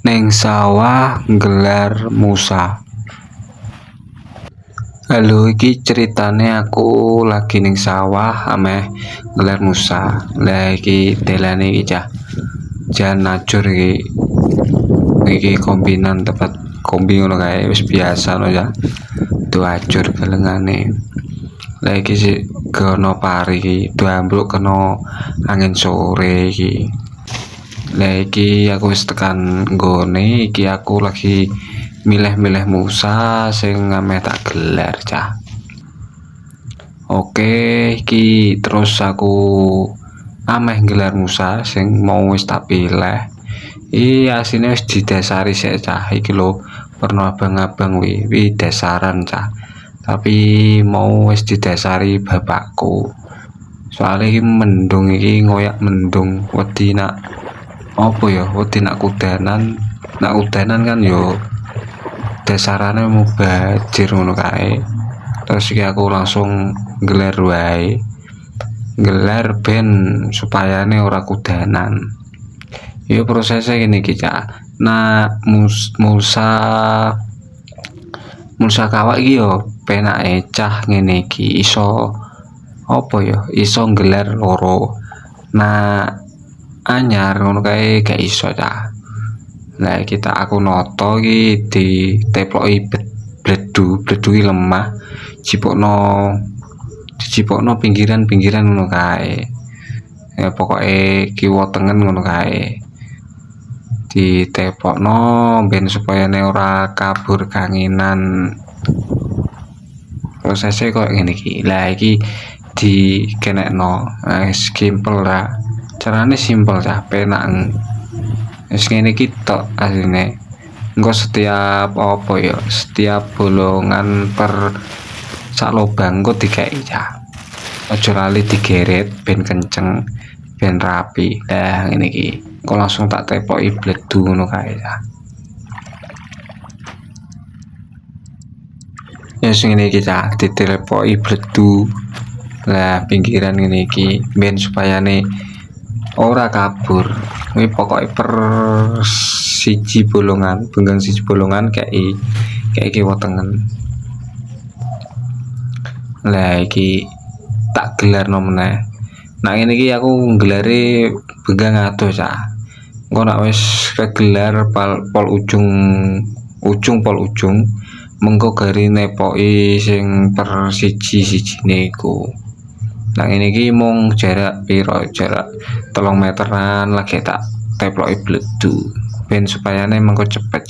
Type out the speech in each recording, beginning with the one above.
Ning sawah nggelar Musa. Halo, iki ceritane aku lagi ning sawah ameh nggelar Musa. Lah iki delane iki jan najur iki kombinan tempat kombi ngono kae wis biasa no ya. Tuh ajur galengane. Lah iki sih kono pari iki ambruk kena angin sore iki. Lah iki aku wis tekan nggone iki aku lagi milih-milih Musa sing ameh tak gelar Oke, iki terus aku ameh gelar Musa sing mau wis tak pilih. Asine wis didasari sik iki lho, warna abang-abang wi dasaran Tapi mau wis didasari bapakku. Soalnya iki mendung iki ngoyak mendung wedi nak apa ya wedi nak udanan kan yo dasarane mubajir ngono kae. Terus iki aku langsung gelar wae. Gelar ben supayane ora kudanan. Ya prosesnya gini iki nah mulsa kawak iki yo penake ngene iki iso apa ya iso gelar loro. Nah anyar ngono kae gak iso Lah kita aku noto iki diteploki bledu iki lemah dicipokno pinggiran ngono kae. Ya pokoke kiwa tengen ngono kae. Ditepokno ben supaya ora kabur kanginan. Prosesnya kok ngene iki. Lah iki dikenekno simpel lah. Carane simpel penak. Wis ngene iki tok asline. Engko setiap apa ya, setiap bolongan per sak lubang engko dikai Aja lali digeret ben kenceng, ben rapi. Lah ngene iki. Engko langsung tak tepoki bledu ngono kae Ya sing ngene iki ditepoki bledu. Lah pinggiran ngene iki ben supayane ora kabur. Kuwi pokoke per siji bolongan kayak kiwa tengen. Lah iki tak gelarno meneh. Nah ngene iki aku nggelare begang adoh Engko nek wis kegelar pol ujung mengko gari nepoki sing per siji-sijine iku. Nah ini iki mung jarak 3 meteran lagi tak teploki bledu ben supayane mengko cepet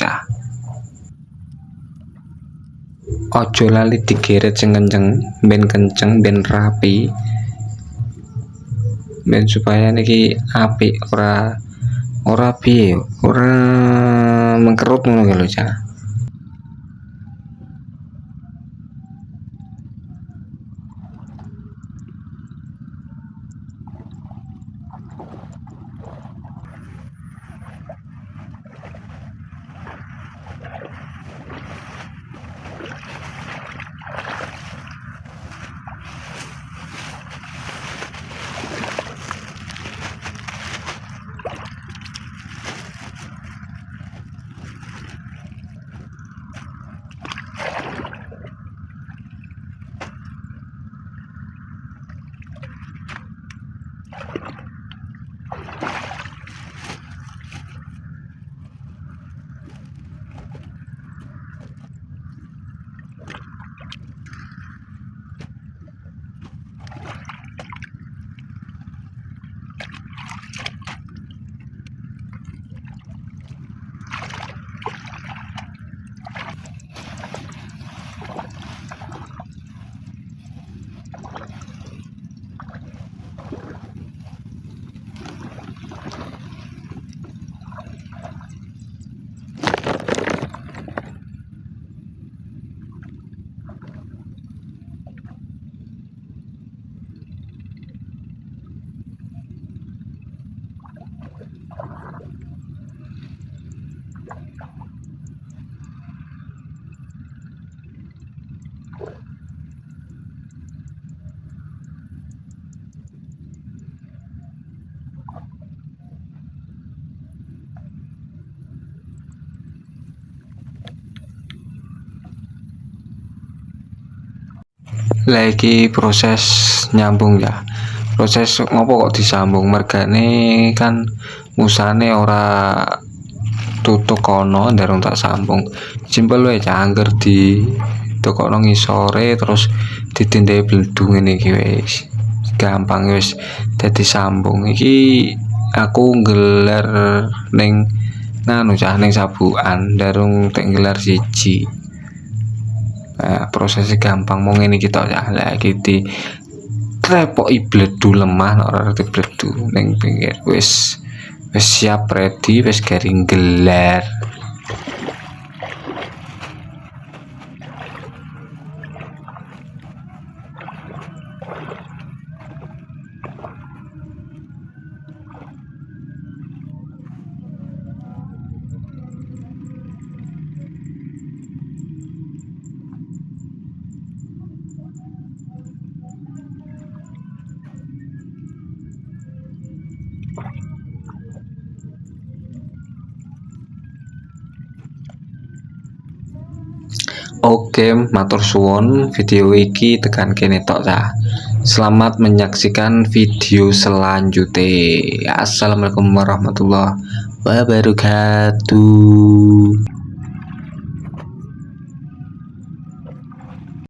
Ojo lali digeret sing kenceng ben rapi. Ben supaya niki apik ora piye ora mengkerut ngono lho Lah iki proses nyambung ya. Proses ngopo kok disambung, mergane kan musane ora tutuk kono ndarung tak sambung. Simpel wae cangger di tukokno ngisore terus ditindai bledu ngene iki wis. Gampang wis dadi sambung. Iki aku nggelar ning nganu cah ning sabukan ndarung tek nggelar siji. Prosesnya gampang mau ngene iki tok ya. Lah iki di trepoki bledu lemah ora reti bledu ning pinggir wis siap ready wis garing gelar. Oke, matur suwun, video iki tekan kene tok ta. Selamat menyaksikan video selanjutnya. Assalamualaikum warahmatullahi wabarakatuh.